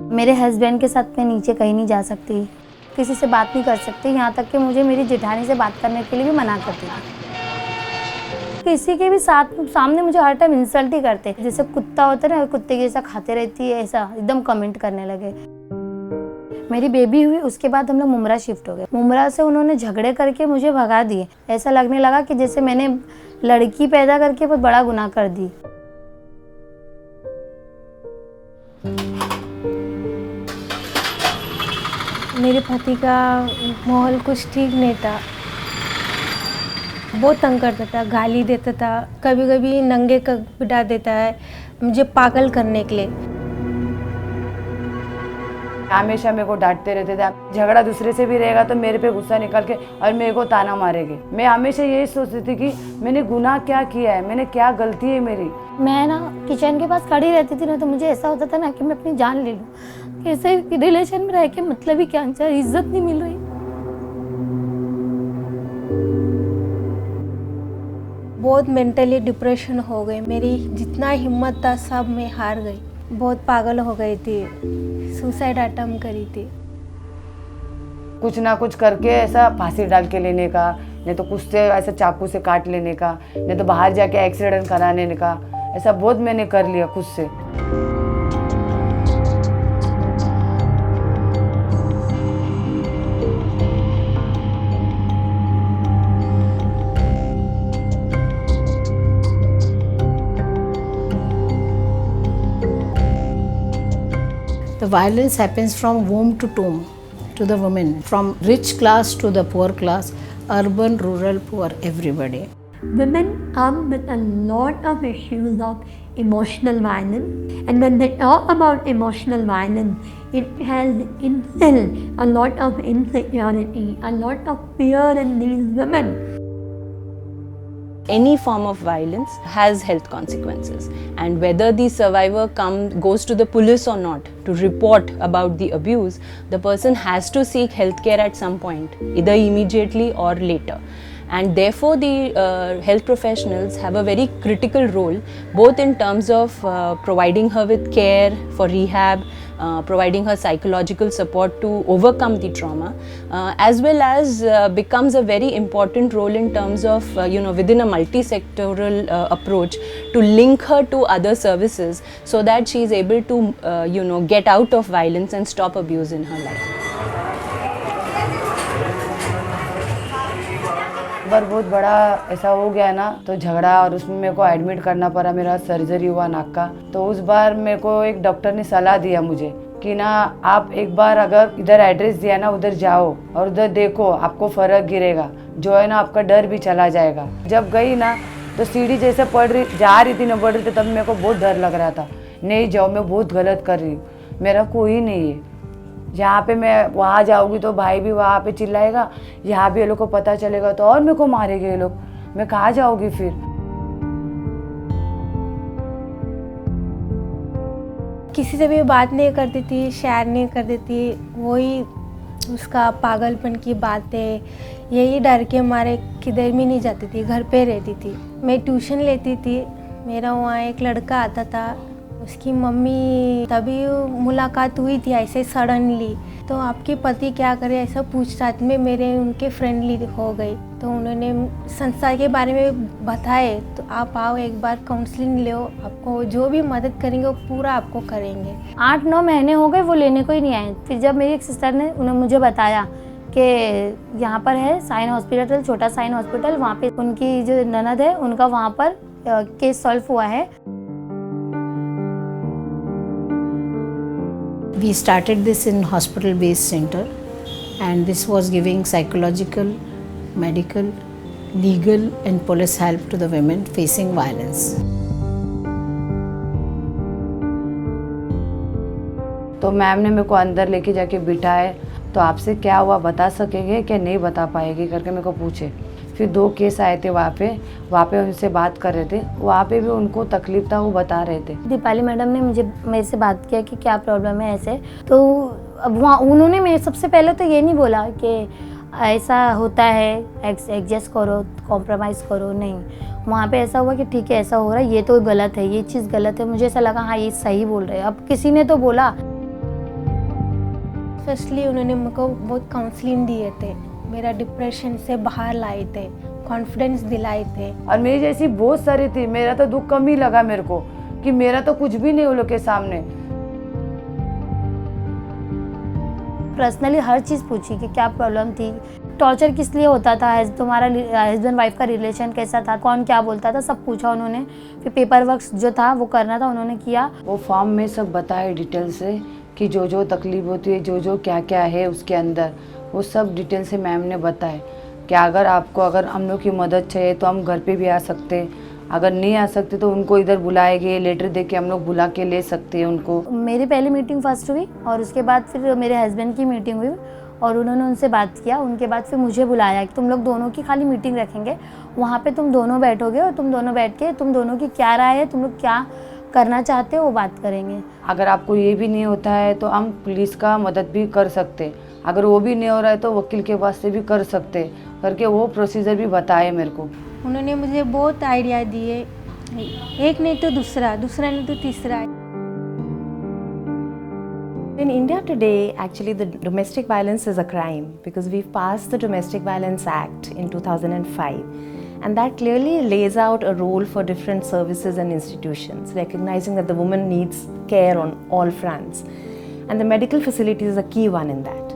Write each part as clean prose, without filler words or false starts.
मेरे हस्बैंड के साथ मैं नीचे कहीं नहीं जा सकती, किसी से बात नहीं कर सकती, यहाँ तक कि मुझे मेरी जेठानी से बात करने के लिए भी मना करती थी। किसी के भी सामने मुझे हर टाइम इंसल्ट ही करते, जैसे कुत्ता होता है ना, कुत्ते के जैसा खाते रहती है, ऐसा एकदम कमेंट करने लगे। मेरी बेबी हुई उसके बाद हम लोग मुमरा शिफ्ट हो गए। मुमरा से उन्होंने झगड़े करके मुझे भगा दिए। ऐसा लगने लगा कि जैसे मैंने लड़की पैदा करके बहुत बड़ा गुनाह कर दी। मेरे पति का माहौल कुछ ठीक नहीं था, बहुत तंग करता था, गाली देता था, कभी कभी नंगे कर बिठा देता है मुझे पागल करने के लिए। हमेशा मेरे को डांटते रहते थे। झगड़ा दूसरे से भी रहेगा तो मेरे पे गुस्सा निकाल के और मेरे को ताना मारेंगे। मैं हमेशा यही सोचती थी कि मैंने गुनाह क्या किया है, मैंने क्या गलती है मेरी। मैं ना किचन के पास खड़ी रहती थी ना, तो मुझे ऐसा होता था ना कि मैं अपनी जान ले लूं। कैसे रिलेशन में रह के मतलब ही क्या, इज्जत नहीं मिल रही। बहुत मेंटली डिप्रेशन हो गई, मेरी जितना हिम्मत था सब मैं हार गई, बहुत पागल हो गई थी, सुसाइड अटेम्प्ट करी थी। कुछ ना कुछ करके ऐसा फांसी डाल के लेने का, नहीं तो कुछ से ऐसा चाकू से काट लेने का, नहीं तो बाहर जाके एक्सीडेंट कराने का, ऐसा बहुत मैंने कर लिया खुद से। The violence happens from womb to tomb to the women, from rich class to the poor class, urban, rural, poor, everybody. Women come with a lot of issues of emotional violence, and when they talk about emotional violence, it has instilled a lot of insecurity, a lot of fear in these women. Any form of violence has health consequences, and whether the survivor goes to the police or not to report about the abuse, the person has to seek health care at some point, either immediately or later. And therefore the health professionals have a very critical role, both in terms of providing her with care for rehab, providing her psychological support to overcome the trauma, as well as becomes a very important role in terms of within a multi-sectoral approach to link her to other services so that she is able to get out of violence and stop abuse in her life. बार बहुत बड़ा ऐसा हो गया ना, तो झगड़ा, और उसमें मेरे को एडमिट करना पड़ा, मेरा सर्जरी हुआ नाक का। तो उस बार मेरे को एक डॉक्टर ने सलाह दिया मुझे कि ना आप एक बार अगर इधर एड्रेस दिया ना, उधर जाओ और उधर देखो, आपको फर्क गिरेगा, जो है ना आपका डर भी चला जाएगा। जब गई ना तो सीढ़ी जैसे जा रही थी ना, बढ़ रही थी, तब मेरे को बहुत डर लग रहा था, नहीं जाओ, मैं बहुत गलत कर रही हूँ, मेरा कोई नहीं है। जहाँ पे मैं वहाँ जाऊँगी तो भाई भी वहाँ पे चिल्लाएगा, यहाँ भी ये लोग को पता चलेगा तो और मेरे को मारेंगे ये लोग, मैं कहाँ जाऊँगी फिर। किसी से भी बात नहीं करती थी, शेयर नहीं करती थी, वही उसका पागलपन की बातें, यही डर के मारे किधर भी नहीं जाती थी, घर पे रहती थी। मैं ट्यूशन लेती थी, मेरा वहाँ एक लड़का आता था, उसकी मम्मी, तभी मुलाकात हुई थी ऐसे सडनली। तो आपके पति क्या करे ऐसा पूछताछ में मेरे उनके फ्रेंडली हो गई, तो उन्होंने संस्था के बारे में बताए, तो आप आओ एक बार काउंसलिंग लो, आपको जो भी मदद करेंगे वो पूरा आपको करेंगे। 8-9 महीने हो गए वो लेने को ही नहीं आए। फिर जब मेरी एक सिस्टर ने उन्होंने मुझे बताया कि यहाँ पर है साइन हॉस्पिटल, छोटा साइन हॉस्पिटल, वहाँ पे उनकी जो ननद है उनका वहाँ पर केस सॉल्व हुआ है। We started this in hospital-based center, and this was giving psychological, medical, legal and police help to the women facing violence. तो मैम ने मेरे को अंदर लेके जाके बिठाए, तो आपसे क्या हुआ बता सकेंगे क्या नहीं बता पाएगी करके मेरे को पूछे। फिर 2 केस आए थे वहाँ पे उनसे बात कर रहे थे, वहाँ पे भी उनको तकलीफ था, वो बता रहे थे। दीपाली मैडम ने मेरे से बात किया कि क्या प्रॉब्लम है ऐसे, तो अब वहाँ उन्होंने मेरे सबसे पहले तो ये नहीं बोला कि ऐसा होता है, एडजस्ट करो, कॉम्प्रोमाइज़ करो, नहीं। वहाँ पे ऐसा हुआ कि ठीक है ऐसा हो रहा है, ये तो गलत है, ये चीज़ गलत है। मुझे ऐसा लगा हाँ ये सही बोल रहे हैं। अब किसी ने तो बोला फर्स्टली उन्होंने मेरे को बहुत काउंसलिंग दिए थे, मेरा डिप्रेशन से बाहर लाए थे, कॉन्फिडेंस दिलाए थे। और मेरी जैसी बहुत सारी थी, मेरा तो दुख कम ही लगा मेरे को कि मेरा तो कुछ भी नहीं वो लोग के सामने। पर्सनली हर चीज़ पूछी कि क्या प्रॉब्लम थी, टॉर्चर किस लिए होता था, तुम्हारा हस्बैंड वाइफ का रिलेशन कैसा था, कौन क्या बोलता था, सब पूछा उन्होंने। फिर पेपर वर्क जो था वो करना था, उन्होंने किया। वो फॉर्म में सब बताए डिटेल से कि जो जो तकलीफ होती है, जो जो क्या क्या है उसके अंदर, वो सब डिटेल से मैम ने बताए कि अगर हम लोग की मदद चाहिए तो हम घर पे भी आ सकते, अगर नहीं आ सकते तो उनको इधर बुलाएंगे, लेटर दे के हम लोग बुला के ले सकते हैं उनको। मेरी पहली मीटिंग फर्स्ट हुई और उसके बाद फिर मेरे हस्बैंड की मीटिंग हुई और उन्होंने उनसे बात किया। उनके बाद फिर मुझे बुलाया कि तुम लोग दोनों की खाली मीटिंग रखेंगे, वहाँ पे तुम दोनों बैठोगे और तुम दोनों बैठ के तुम दोनों की क्या राय है, तुम लोग क्या करना चाहते हो वो बात करेंगे। अगर आपको ये भी नहीं होता है तो हम पुलिस का मदद भी कर सकते, अगर वो भी नहीं हो रहा है तो वकील के पास से भी कर सकते करके वो प्रोसीजर भी बताए मेरे को। उन्होंने मुझे बहुत आइडिया दिए, एक नहीं तो दूसरा, दूसरा नहीं तो तीसरा। In India today, actually the domestic violence is a crime because we've passed the Domestic Violence Act in 2005, and that clearly lays out a role for different services and institutions, recognizing that the woman needs care on all fronts, and the medical facility is a key one in that.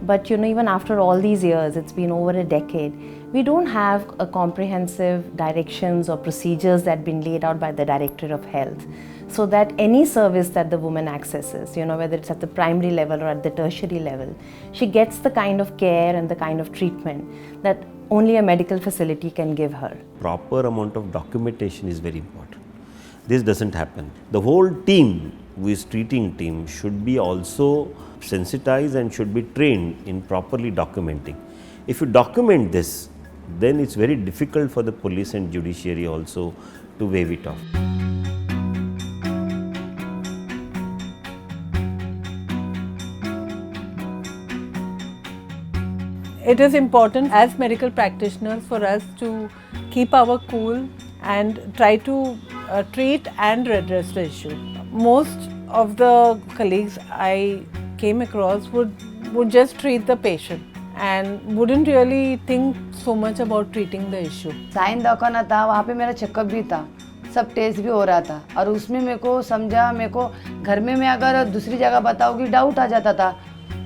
But even after all these years, it's been over a decade, we don't have a comprehensive directions or procedures that have been laid out by the Director of Health, so that any service that the woman accesses, whether it's at the primary level or at the tertiary level, she gets the kind of care and the kind of treatment that only a medical facility can give her. Proper amount of documentation is very important. This doesn't happen. The whole team, who is treating team, should be also sensitized and should be trained in properly documenting. If you document this, then it's very difficult for the police and judiciary also to wave it off. It is important as medical practitioners for us to keep our cool and try to treat and redress the issue. Most of the colleagues I came across would just treat the patient and wouldn't really think so much about treating the issue. साइन दवाखाना था, वहाँ पे मेरा checkup भी था, सब test भी हो रहा था, और उसमें मेरे को समझा, मेरे को घर में मैं अगर दूसरी जगह बताऊँगी डाउट आ जाता था,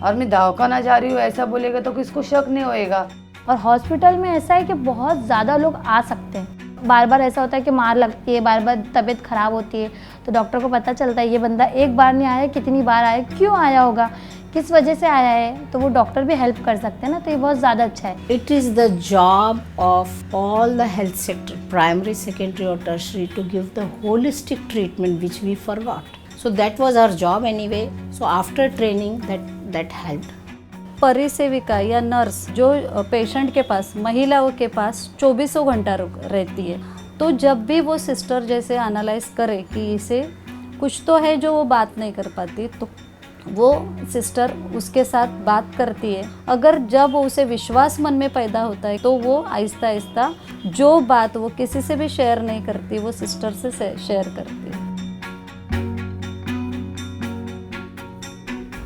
और मैं दवाखाना जा रही हूँ ऐसा बोलेगा तो किसको शक नहीं होएगा। और हॉस्पिटल में ऐसा है कि बहुत ज़्यादा लोग आ सकते हैं, बार बार ऐसा होता है कि मार लगती है, बार बार तबीयत ख़राब होती है, तो डॉक्टर को पता चलता है ये बंदा एक बार नहीं आया, कितनी बार आया, क्यों आया होगा, किस वजह से आया है, तो वो डॉक्टर भी हेल्प कर सकते हैं ना, तो ये बहुत ज़्यादा अच्छा है। It is the job of all the health sector, primary, secondary or tertiary, to give the holistic treatment which we forgot. So that was our job anyway. So after training that helped. परिसेविका या nurse जो patient के पास, महिलाओं के पास 24 घंटा रहती है, तो जब भी वो सिस्टर जैसे एनालाइज करे कि इसे कुछ तो है जो वो बात नहीं कर पाती, तो वो सिस्टर उसके साथ बात करती है। अगर जब उसे विश्वास मन में पैदा होता है तो वो आहिस्ता आहिस्ता जो बात वो किसी से भी शेयर नहीं करती, वो सिस्टर से शेयर करती है।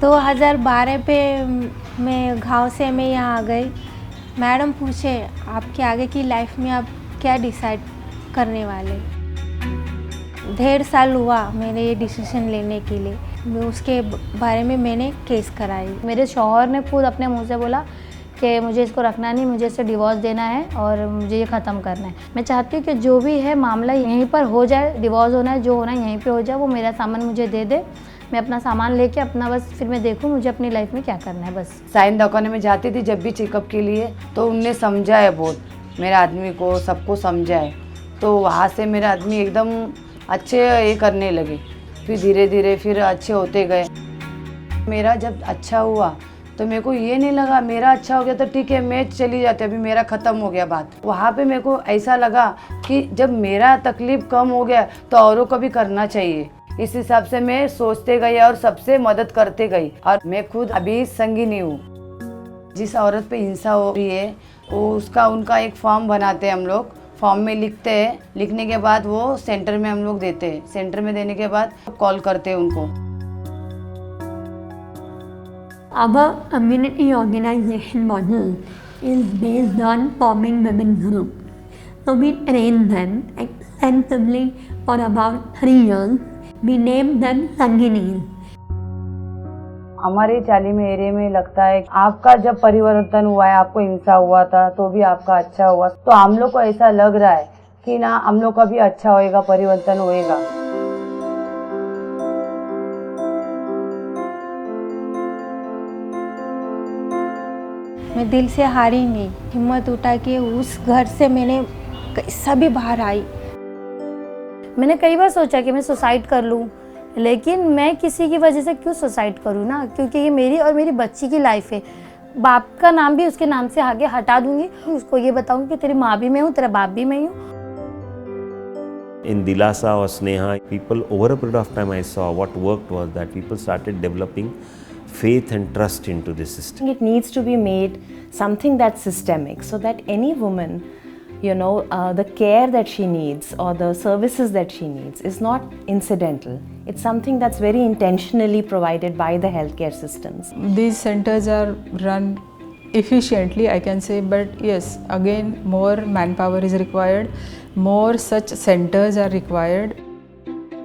2012 पे मैं गाँव से मैं यहाँ आ गई। मैडम पूछे आपके आगे की लाइफ में आप क्या डिसाइड करने वाले। 1.5 साल हुआ मैंने ये डिसीजन लेने के लिए, मैं उसके बारे में मैंने केस कराई। मेरे शौहर ने खुद अपने मुंह से बोला कि मुझे इसको रखना नहीं, मुझे इससे डिवोर्स देना है और मुझे ये ख़त्म करना है। मैं चाहती हूँ कि जो भी है मामला यहीं पर हो जाए, डिवोर्स होना है, जो होना है यहीं पे हो जाए, वो मेरा सामान मुझे दे दे, मैं अपना सामान लेके अपना बस फिर मैं देखूँ मुझे अपनी लाइफ में क्या करना है बस। साइन दवाखाने में जाती थी जब भी चेकअप के लिए, तो उनने समझा है बहुत, मेरे आदमी को सबको समझा है, तो वहाँ से मेरे आदमी एकदम अच्छे ये करने लगे, फिर धीरे धीरे फिर अच्छे होते गए। मेरा जब अच्छा हुआ तो मेरे को ये नहीं लगा मेरा अच्छा हो गया तो ठीक है मैं चली जाती, अभी मेरा ख़त्म हो गया बात। वहाँ पे मेरे को ऐसा लगा कि जब मेरा तकलीफ़ कम हो गया तो औरों को भी करना चाहिए, इस हिसाब से मैं सोचते गई और सबसे मदद करते गई। और मैं खुद अभी संगीनी हूँ। जिस औरत पे हिंसा हो रही है वो उनका एक फॉर्म बनाते हैं हम लोग, फॉर्म में लिखते हैं, लिखने के बाद वो सेंटर में हम लोग देते हैं, सेंटर में देने के बाद कॉल करते हैं उनको। Our community organization model is based on forming women groups. So we train them extensively for about 3 years. We name them Sanginis. हमारे चालीमे एरिया में लगता है आपका जब परिवर्तन हुआ है, आपको हिंसा हुआ था तो भी आपका अच्छा हुआ, तो हम लोग को ऐसा लग रहा है कि ना हम लोग का भी अच्छा होएगा, परिवर्तन होएगा। मैं दिल से हारी नहीं, हिम्मत उठा के उस घर से मैंने कैसा भी बाहर आई। मैंने कई बार सोचा कि मैं सुसाइड कर लूँ, लेकिन मैं किसी की वजह से क्यों सुसाइड करूँ ना, क्योंकि ये मेरी और मेरी बच्ची की लाइफ है। बाप का नाम भी उसके नाम से आगे हटा दूंगी, उसको ये बताऊंगी कि तेरी माँ भी मैं हूँ, तेरा बाप भी मैं हूँ। In Dilasa or Sneha, people over a period of time I saw what worked was that people started developing faith and trust into the system. It needs to be made something that's systemic so that any woman, the care that she needs or the services that she needs is not incidental. It's something that's very intentionally provided by the healthcare systems. These centers are run efficiently, I can say, but yes, again, more manpower is required, more such centers are required.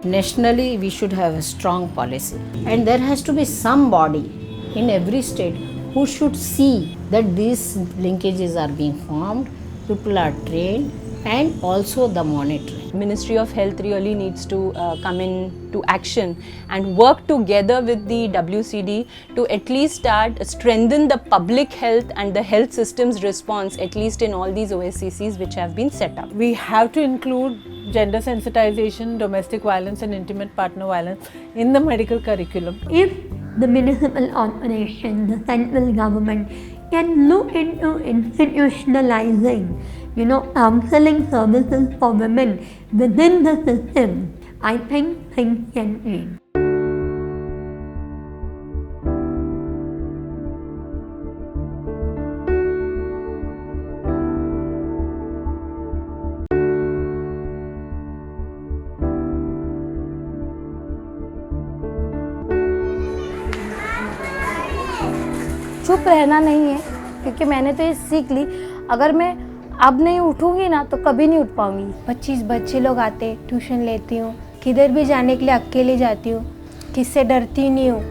Nationally, we should have a strong policy, and there has to be somebody in every state who should see that these linkages are being formed, people are trained, and also the monitoring. Ministry of Health really needs to come into action and work together with the WCD to at least start strengthen the public health and the health system's response, at least in all these OSCCs which have been set up. We have to include gender sensitization, domestic violence and intimate partner violence in the medical curriculum. If the municipal corporation, the central government can look into institutionalizing, counseling services for women within the system, I think things can change. चुप रहना नहीं है, क्योंकि मैंने तो ये सीख ली, अगर मैं अब नहीं उठूंगी ना तो कभी नहीं उठ पाऊंगी। 25 बच्चे लोग आते, ट्यूशन लेती हूँ, किधर भी जाने के लिए अकेले जाती हूँ, किससे डरती नहीं हूँ।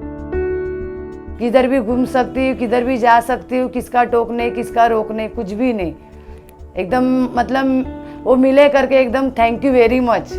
किधर भी घूम सकती हूँ, किधर भी जा सकती हूँ, किसका टोकने किसका रोकने कुछ भी नहीं, एकदम मतलब वो मिले करके एकदम थैंक यू वेरी मच।